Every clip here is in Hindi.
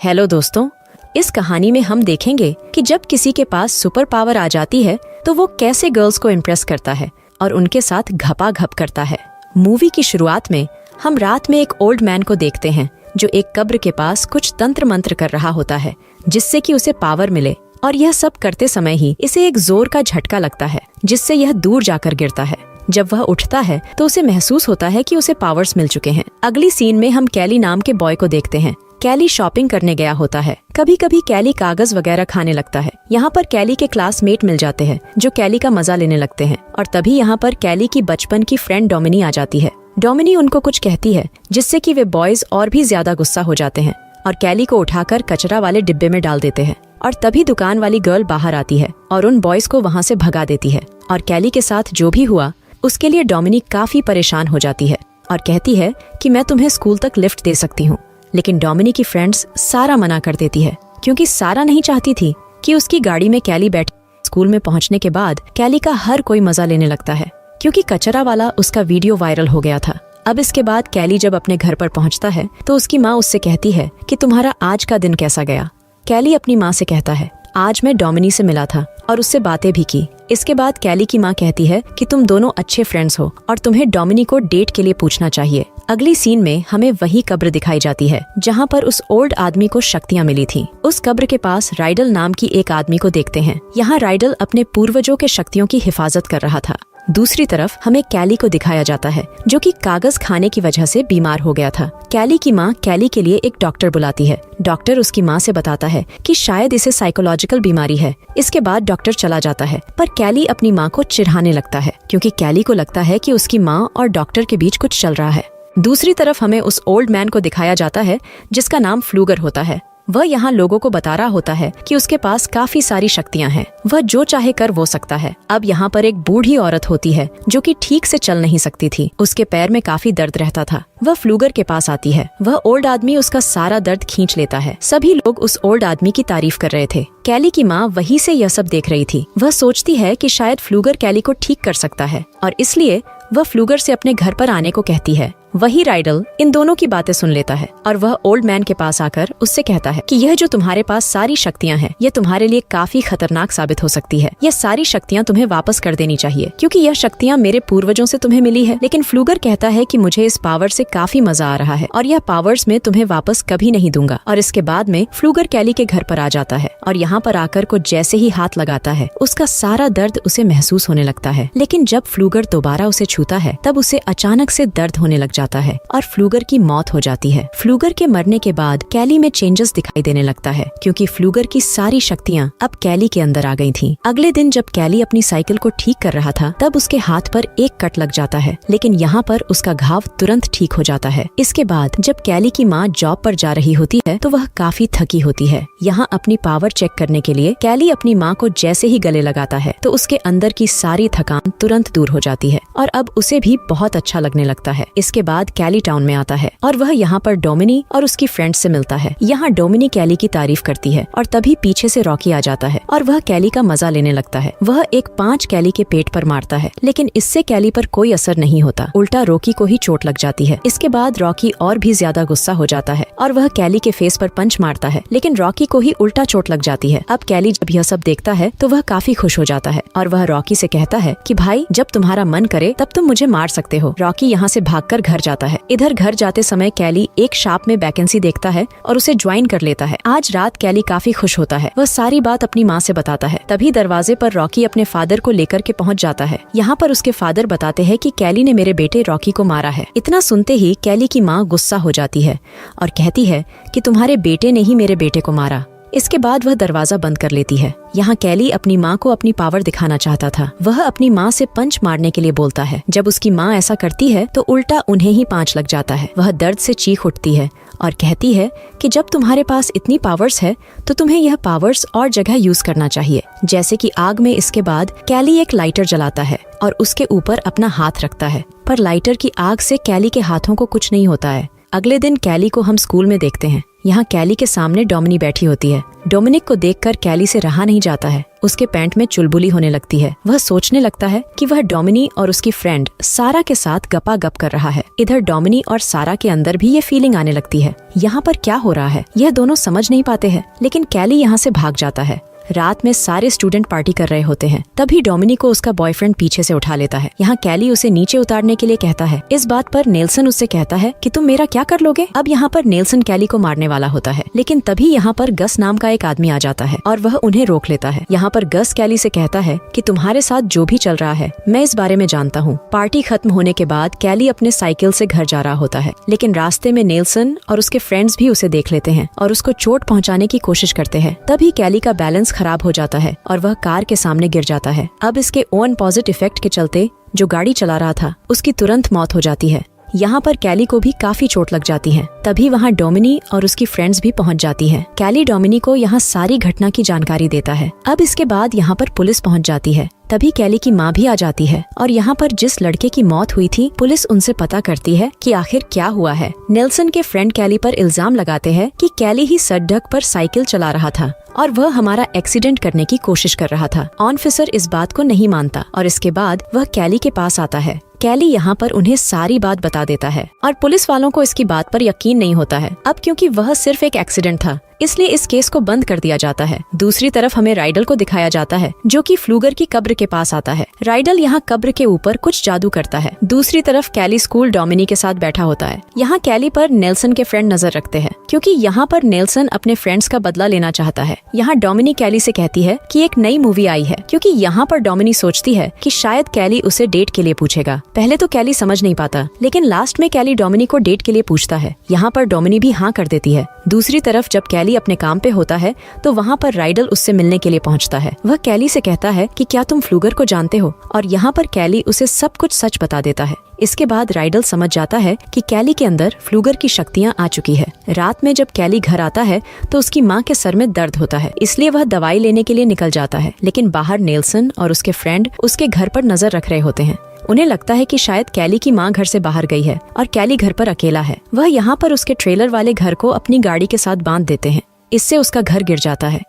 हेलो दोस्तों, इस कहानी में हम देखेंगे कि जब किसी के पास सुपर पावर आ जाती है तो वो कैसे गर्ल्स को इम्प्रेस करता है और उनके साथ घपाघप करता है। मूवी की शुरुआत में हम रात में एक ओल्ड मैन को देखते हैं जो एक कब्र के पास कुछ तंत्र मंत्र कर रहा होता है जिससे कि उसे पावर मिले, और यह सब करते समय ही इसे एक जोर का झटका लगता है जिससे यह दूर जाकर गिरता है। जब वह उठता है तो उसे महसूस होता है कि उसे पावर्स मिल चुके हैं। अगली सीन में हम कैली नाम के बॉय को देखते हैं। कैली शॉपिंग करने गया होता है। कभी कभी कैली कागज वगैरह खाने लगता है। यहाँ पर कैली के क्लासमेट मिल जाते हैं जो कैली का मजा लेने लगते हैं, और तभी यहाँ पर कैली की बचपन की फ्रेंड डोमिनी आ जाती है। डोमिनी उनको कुछ कहती है जिससे कि वे बॉयज और भी ज्यादा गुस्सा हो जाते हैं और कैली को उठाकर कचरा वाले डिब्बे में डाल देते हैं। और तभी दुकान वाली गर्ल बाहर आती है और उन बॉयज को वहाँ से भगा देती है। और कैली के साथ जो भी हुआ उसके लिए डोमिनी काफी परेशान हो जाती है और कहती है कि मैं तुम्हें स्कूल तक लिफ्ट दे सकती हूँ। लेकिन डोमिनी की फ्रेंड्स सारा मना कर देती है क्योंकि सारा नहीं चाहती थी कि उसकी गाड़ी में कैली बैठ। स्कूल में पहुंचने के बाद कैली का हर कोई मजा लेने लगता है क्योंकि कचरा वाला उसका वीडियो वायरल हो गया था। अब इसके बाद कैली जब अपने घर पर पहुंचता है तो उसकी माँ उससे कहती है कि तुम्हारा आज का दिन कैसा गया। कैली अपनी माँ से कहता है, आज मैं डोमिनी से मिला था और उससे बातें भी की। इसके बाद कैली की माँ कहती है कि तुम दोनों अच्छे फ्रेंड्स हो और तुम्हें डोमिनी को डेट के लिए पूछना चाहिए। अगली सीन में हमें वही कब्र दिखाई जाती है जहाँ पर उस ओल्ड आदमी को शक्तियाँ मिली थी। उस कब्र के पास राइडल नाम की एक आदमी को देखते हैं। यहाँ राइडल अपने पूर्वजों के शक्तियों की हिफाजत कर रहा था। दूसरी तरफ हमें कैली को दिखाया जाता है जो कि कागज खाने की वजह से बीमार हो गया था। कैली की माँ कैली के लिए एक डॉक्टर बुलाती है। डॉक्टर उसकी माँ से बताता है कि शायद इसे साइकोलॉजिकल बीमारी है। इसके बाद डॉक्टर चला जाता है, पर कैली अपनी माँ को चिढ़ाने लगता है क्योंकि कैली को लगता है कि उसकी माँ और डॉक्टर के बीच कुछ चल रहा है। दूसरी तरफ हमें उस ओल्ड मैन को दिखाया जाता है जिसका नाम फ्लूगर होता है। वह यहाँ लोगों को बता रहा होता है कि उसके पास काफी सारी शक्तियाँ हैं, वह जो चाहे कर वो सकता है। अब यहाँ पर एक बूढ़ी औरत होती है जो कि ठीक से चल नहीं सकती थी। उसके पैर में काफी दर्द रहता था। वह फ्लूगर के पास आती है। वह ओल्ड आदमी उसका सारा दर्द खींच लेता है। सभी लोग उस ओल्ड आदमी की तारीफ कर रहे थे। कैली की माँ वहीं से यह सब देख रही थी। वह सोचती है कि शायद फ्लूगर कैली को ठीक कर सकता है और इसलिए वह फ्लूगर से अपने घर पर आने को कहती है। वही राइडल इन दोनों की बातें सुन लेता है और वह ओल्ड मैन के पास आकर उससे कहता है कि यह जो तुम्हारे पास सारी शक्तियाँ हैं, यह तुम्हारे लिए काफी खतरनाक साबित हो सकती है। यह सारी शक्तियाँ तुम्हें वापस कर देनी चाहिए क्योंकि यह शक्तियाँ मेरे पूर्वजों से तुम्हें मिली है। लेकिन फ्लूगर कहता है कि मुझे इस पावर से काफी मजा आ रहा है और यह पावर्स में तुम्हें वापस कभी नहीं दूंगा। और इसके बाद में फ्लूगर कैली के घर पर आ जाता है और यहाँ पर आकर को जैसे ही हाथ लगाता है उसका सारा दर्द उसे महसूस होने लगता है। लेकिन जब फ्लूगर दोबारा उसे छूता है तब उसे अचानक से दर्द होने लग जाता है और फ्लूगर की मौत हो जाती है। फ्लूगर के मरने के बाद कैली में चेंजेस दिखाई देने लगता है क्योंकि फ्लूगर की सारी शक्तियाँ अब कैली के अंदर आ गई थीं। अगले दिन जब कैली अपनी साइकिल को ठीक कर रहा था तब उसके हाथ पर एक कट लग जाता है, लेकिन यहाँ पर उसका घाव तुरंत ठीक हो जाता है। इसके बाद जब कैली की माँ जॉब पर जा रही होती है तो वह काफी थकी होती है। यहाँ अपनी पावर चेक करने के लिए कैली अपनी माँ को जैसे ही गले लगाता है तो उसके अंदर की सारी थकान तुरंत दूर हो जाती है और अब उसे भी बहुत अच्छा लगने लगता है। इसके बाद कैली टाउन में आता है और वह यहाँ पर डोमिनी और उसकी फ्रेंड से मिलता है। यहाँ डोमिनी कैली की तारीफ करती है और तभी पीछे से रॉकी आ जाता है और वह कैली का मजा लेने लगता है। वह एक 5 कैली के पेट पर मारता है, लेकिन इससे कैली पर कोई असर नहीं होता, उल्टा रॉकी को ही चोट लग जाती है। इसके बाद रॉकी और भी ज्यादा गुस्सा हो जाता है और वह कैली के फेस पर पंच मारता है, लेकिन रॉकी को ही उल्टा चोट लग जाती है। अब कैली जब यह सब देखता है तो वह काफी खुश हो जाता है और वह रॉकी से कहता है कि भाई जब तुम्हारा मन करे तब तुम मुझे मार सकते हो। रॉकी यहाँ से भागकर घर जाता है। इधर घर जाते समय कैली एक शॉप में वैकेंसी देखता है और उसे ज्वाइन कर लेता है। आज रात कैली काफी खुश होता है। वह सारी बात अपनी माँ से बताता है। तभी दरवाजे पर रॉकी अपने फादर को लेकर के पहुँच जाता है। यहाँ पर उसके फादर बताते हैं कि कैली ने मेरे बेटे रॉकी को मारा है। इतना सुनते ही कैली की माँ गुस्सा हो जाती है और कहती है कि तुम्हारे बेटे ने ही मेरे बेटे को मारा। इसके बाद वह दरवाजा बंद कर लेती है। यहाँ कैली अपनी माँ को अपनी पावर दिखाना चाहता था। वह अपनी माँ से पंच मारने के लिए बोलता है। जब उसकी माँ ऐसा करती है तो उल्टा उन्हें ही पांच लग जाता है। वह दर्द से चीख उठती है और कहती है कि जब तुम्हारे पास इतनी पावर्स है तो तुम्हें यह पावर्स और जगह यूज करना चाहिए, जैसे कि आग में। इसके बाद कैली एक लाइटर जलाता है और उसके ऊपर अपना हाथ रखता है, पर लाइटर की आग से कैली के हाथों को कुछ नहीं होता है। अगले दिन कैली को हम स्कूल में देखते हैं। यहाँ कैली के सामने डोमिनी बैठी होती है। डोमिनिक को देखकर कैली से रहा नहीं जाता है। उसके पैंट में चुलबुली होने लगती है। वह सोचने लगता है कि वह डोमिनी और उसकी फ्रेंड सारा के साथ गपा गप कर रहा है। इधर डोमिनी और सारा के अंदर भी ये फीलिंग आने लगती है। यहाँ पर क्या हो रहा है यह दोनों समझ नहीं पाते हैं, लेकिन कैली यहाँ से भाग जाता है। रात में सारे स्टूडेंट पार्टी कर रहे होते हैं। तभी डोमिनी को उसका बॉयफ्रेंड पीछे से उठा लेता है। यहाँ कैली उसे नीचे उतारने के लिए कहता है। इस बात पर नेल्सन उससे कहता है कि तुम मेरा क्या कर लोगे। अब यहाँ पर नेल्सन कैली को मारने वाला होता है, लेकिन तभी यहाँ पर गस नाम का एक आदमी आ जाता है और वह उन्हें रोक लेता है। यहाँ पर गस कैली से कहता है कि तुम्हारे साथ जो भी चल रहा है मैं इस बारे में जानता हूँ। पार्टी खत्म होने के बाद कैली अपने साइकिल से घर जा रहा होता है, लेकिन रास्ते में नेल्सन और उसके फ्रेंड्स भी उसे देख लेते हैं और उसको चोट पहुँचाने की कोशिश करते हैं। तभी कैली का बैलेंस खराब हो जाता है और वह कार के सामने गिर जाता है। अब इसके ओन पॉजिट इफेक्ट के चलते जो गाड़ी चला रहा था उसकी तुरंत मौत हो जाती है। यहाँ पर कैली को भी काफी चोट लग जाती है। तभी वहाँ डोमिनी और उसकी फ्रेंड्स भी पहुँच जाती है। कैली डोमिनी को यहाँ सारी घटना की जानकारी देता है। अब इसके बाद यहाँ पर पुलिस पहुँच जाती है। तभी कैली की माँ भी आ जाती है और यहाँ पर जिस लड़के की मौत हुई थी पुलिस उनसे पता करती है कि आखिर क्या हुआ है। नेल्सन के फ्रेंड कैली पर इल्जाम लगाते हैं कि कैली ही सड़क पर साइकिल चला रहा था और वह हमारा एक्सीडेंट करने की कोशिश कर रहा था। ऑफिसर इस बात को नहीं मानता और इसके बाद वह कैली के पास आता है। कैली यहाँ पर उन्हें सारी बात बता देता है और पुलिस वालों को इसकी बात पर यकीन नहीं होता है। अब क्योंकि वह सिर्फ एक एक्सीडेंट था इसलिए इस केस को बंद कर दिया जाता है। दूसरी तरफ हमें राइडल को दिखाया जाता है जो कि फ्लूगर की कब्र के पास आता है। राइडल यहाँ कब्र के ऊपर कुछ जादू करता है। दूसरी तरफ कैली स्कूल डोमिनी के साथ बैठा होता है। यहाँ कैली पर नेल्सन के फ्रेंड नजर रखते हैं क्योंकि यहाँ पर नेल्सन अपने फ्रेंड्स का बदला लेना चाहता है। यहाँ डोमिनी कैली से कहती है कि एक नई मूवी आई है, क्योंकि यहाँ पर डोमिनी सोचती है कि शायद कैली उसे डेट के लिए पूछेगा। पहले तो कैली समझ नहीं पाता, लेकिन लास्ट में कैली डोमिनी को डेट के लिए पूछता है। यहाँ पर डोमिनी भी हाँ कर देती है। दूसरी तरफ जब कैली अपने काम पे होता है तो वहाँ पर राइडल उससे मिलने के लिए पहुँचता है। वह कैली से कहता है कि क्या तुम फ्लूगर को जानते हो, और यहाँ पर कैली उसे सब कुछ सच बता देता है। इसके बाद राइडल समझ जाता है कि कैली के अंदर फ्लूगर की शक्तियाँ आ चुकी है। रात में जब कैली घर आता है तो उसकी माँ के सर में दर्द होता है, इसलिए वह दवाई लेने के लिए निकल जाता है। लेकिन बाहर नेल्सन और उसके फ्रेंड उसके घर पर नजर रख रहे होते हैं। उन्हें लगता है कि शायद कैली की माँ घर से बाहर गई है और कैली घर पर अकेला है। वह यहाँ पर उसके ट्रेलर वाले घर को अपनी गाड़ी के साथ बांध देते हैं। इससे उसका घर गिर जाता है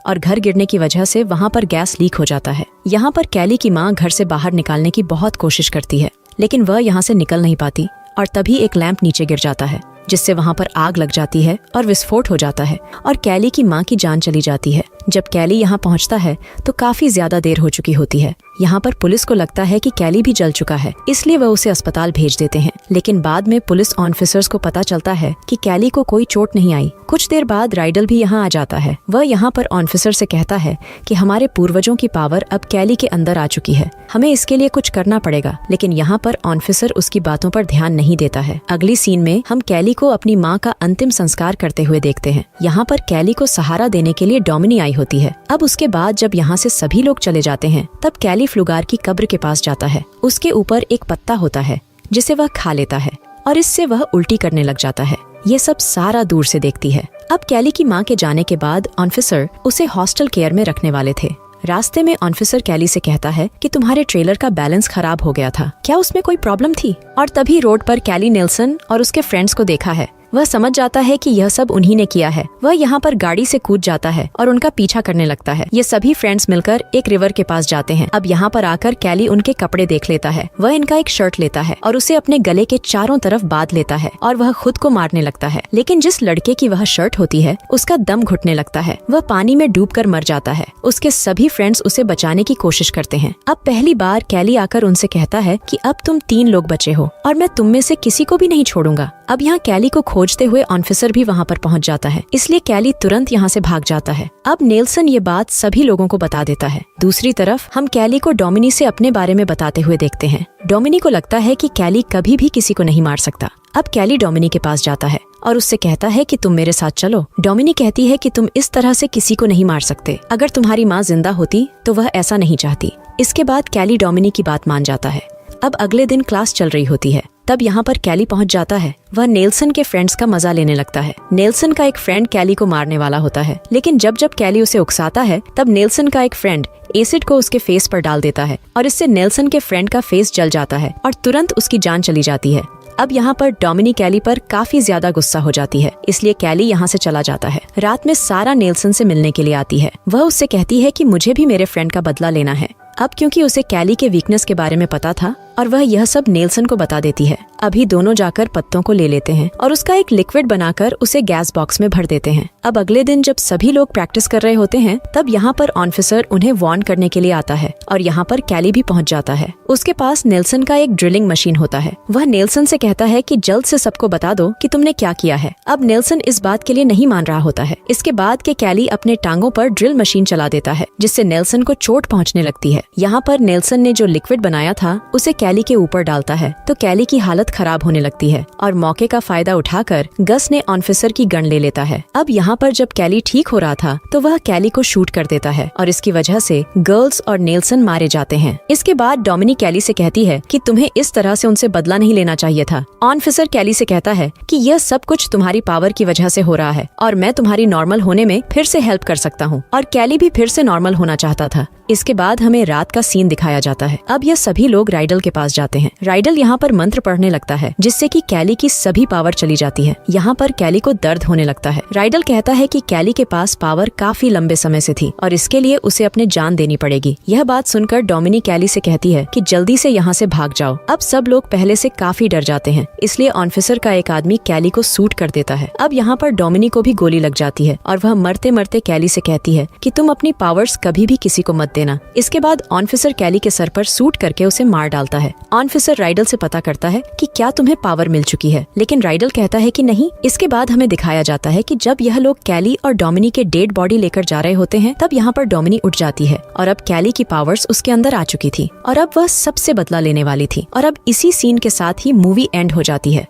और घर गिरने की वजह से वहाँ पर गैस लीक हो जाता है। यहाँ पर कैली की माँ घर से बाहर निकालने की बहुत कोशिश करती है, लेकिन वह यहाँ से निकल नहीं पाती और तभी एक लैंप नीचे गिर जाता है, जिससे वहाँ पर आग लग जाती है और विस्फोट हो जाता है और कैली की माँ की जान चली जाती है। जब कैली यहाँ पहुँचता है तो काफी ज्यादा देर हो चुकी होती है। यहाँ पर पुलिस को लगता है कि कैली भी जल चुका है, इसलिए वह उसे अस्पताल भेज देते हैं। लेकिन बाद में पुलिस ऑफिसर्स को पता चलता है कि कैली को कोई चोट नहीं आई। कुछ देर बाद राइडल भी यहाँ आ जाता है। वह यहाँ पर ऑफिसर से कहता है कि हमारे पूर्वजों की पावर अब कैली के अंदर आ चुकी है, हमें इसके लिए कुछ करना पड़ेगा। लेकिन यहाँ पर ऑफिसर उसकी बातों पर ध्यान नहीं देता है। अगली सीन में हम कैली को अपनी माँ का अंतिम संस्कार करते हुए देखते हैं। यहाँ पर कैली को सहारा देने के लिए डोमिनी आई होती है। अब उसके बाद जब यहाँ से सभी लोग चले जाते हैं तब कैली फ्लूगार की कब्र के पास जाता है। उसके ऊपर एक पत्ता होता है जिसे वह खा लेता है और इससे वह उल्टी करने लग जाता है। ये सब सारा दूर से देखती है। अब कैली की माँ के जाने के बाद ऑफिसर उसे हॉस्टल केयर में रखने वाले थे। रास्ते में ऑफिसर कैली से कहता है कि तुम्हारे ट्रेलर का बैलेंस खराब हो गया था, क्या उसमें कोई प्रॉब्लम थी? और तभी रोड पर कैली नेल्सन और उसके फ्रेंड्स को देखा है। वह समझ जाता है कि यह सब उन्हीं ने किया है। वह यहाँ पर गाड़ी से कूद जाता है और उनका पीछा करने लगता है। ये सभी फ्रेंड्स मिलकर एक रिवर के पास जाते हैं। अब यहाँ पर आकर कैली उनके कपड़े देख लेता है। वह इनका एक शर्ट लेता है और उसे अपने गले के चारों तरफ बांध लेता है और वह खुद को मारने लगता है। लेकिन जिस लड़के की वह शर्ट होती है उसका दम घुटने लगता है। वह पानी में डूबकर मर जाता है। उसके सभी फ्रेंड्स उसे बचाने की कोशिश करते हैं। अब पहली बार कैली आकर उनसे कहता है कि अब तुम 3 लोग बचे हो और मैं तुम में से किसी को भी नहीं छोड़ूंगा। अब यहाँ कैली को खोजते हुए ऑफिसर भी वहाँ पर पहुँच जाता है, इसलिए कैली तुरंत यहाँ से भाग जाता है। अब नेल्सन ये बात सभी लोगों को बता देता है। दूसरी तरफ हम कैली को डोमिनी से अपने बारे में बताते हुए देखते हैं। डोमिनी को लगता है कि कैली कभी भी किसी को नहीं मार सकता। अब कैली डोमिनी के पास जाता है और उससे कहता है कि तुम मेरे साथ चलो। डोमिनी कहती है कि तुम इस तरह से किसी को नहीं मार सकते। अगर तुम्हारी माँ जिंदा होती तो वह ऐसा नहीं चाहती। इसके बाद कैली डोमिनी की बात मान जाता है। अब अगले दिन क्लास चल रही होती है। तब यहाँ पर कैली पहुँच जाता है। वह नेल्सन के फ्रेंड्स का मजा लेने लगता है। नेल्सन का एक फ्रेंड कैली को मारने वाला होता है, लेकिन जब कैली उसे उकसाता है तब नेल्सन का एक फ्रेंड एसिड को उसके फेस पर डाल देता है और इससे नेल्सन के फ्रेंड का फेस जल जाता है और तुरंत उसकी जान चली जाती है। अब यहाँ पर डोमिनी कैली पर काफी ज्यादा गुस्सा हो जाती है, इसलिए कैली यहाँ से चला जाता है। रात में सारा नेल्सन से मिलने के लिए आती है। वह उससे कहती है कि मुझे भी मेरे फ्रेंड का बदला लेना है। अब क्योंकि उसे कैली के वीकनेस के बारे में पता था और वह यह सब नेल्सन को बता देती है। अभी दोनों जाकर पत्तों को ले लेते हैं और उसका एक लिक्विड बनाकर उसे गैस बॉक्स में भर देते हैं। अब अगले दिन जब सभी लोग प्रैक्टिस कर रहे होते हैं, तब यहाँ पर ऑफिसर उन्हें वार्न करने के लिए आता है और यहाँ पर कैली भी पहुँच जाता है। उसके पास नेल्सन का एक ड्रिलिंग मशीन होता है। वह नेल्सन से कहता है कि जल्द से सबको बता दो कि तुमने क्या किया है। अब नेल्सन इस बात के लिए नहीं मान रहा होता है। इसके बाद के कैली अपने टांगों पर ड्रिल मशीन चला देता है, जिससे नेल्सन को चोट पहुँचने लगती है। यहाँ पर नेल्सन ने जो लिक्विड बनाया था उसे कैली के ऊपर डालता है, तो कैली की हालत खराब होने लगती है और मौके का फायदा उठाकर गस ने ऑफिसर की गन ले लेता है। अब यहाँ पर जब कैली ठीक हो रहा था तो वह कैली को शूट कर देता है और इसकी वजह से गर्ल्स और नेल्सन मारे जाते हैं। इसके बाद डोमिनी कैली से कहती है कि तुम्हें इस तरह से उनसे बदला नहीं लेना चाहिए था। ऑफिसर कैली से कहता है कि यह सब कुछ तुम्हारी पावर की वजह से हो रहा है और मैं तुम्हारी नॉर्मल होने में फिर से हेल्प कर सकता हूँ। और कैली भी फिर से नॉर्मल होना चाहता था। इसके बाद हमें रात का सीन दिखाया जाता है। अब यह सभी लोग राइडल के पास जाते हैं। राइडल यहाँ पर मंत्र पढ़ने लगता है, जिससे कि कैली की सभी पावर चली जाती है। यहाँ पर कैली को दर्द होने लगता है। राइडल कहता है कि कैली के पास पावर काफी लंबे समय से थी और इसके लिए उसे अपने जान देनी पड़ेगी। यह बात सुनकर डोमिनी कैली से कहती है कि जल्दी से यहाँ से भाग जाओ। अब सब लोग पहले से काफी डर जाते हैं, इसलिए ऑफिसर का एक आदमी कैली को शूट कर देता है। अब यहाँ पर डोमिनी को भी गोली लग जाती है और वह मरते मरते कैली से कहती है कि तुम अपनी पावर्स कभी भी किसी को मत देना। इसके बाद ऑफिसर कैली के सर पर शूट करके उसे मार डालता है। ऑफिसर राइडल से पता करता है कि क्या तुम्हें पावर मिल चुकी है, लेकिन राइडल कहता है कि नहीं। इसके बाद हमें दिखाया जाता है कि जब यह लोग कैली और डोमिनी के डेड बॉडी लेकर जा रहे होते हैं, तब यहाँ पर डोमिनी उठ जाती है और अब कैली की पावर्स उसके अंदर आ चुकी थी और अब वह सबसे बदला लेने वाली थी। और अब इसी सीन के साथ ही मूवी एंड हो जाती है।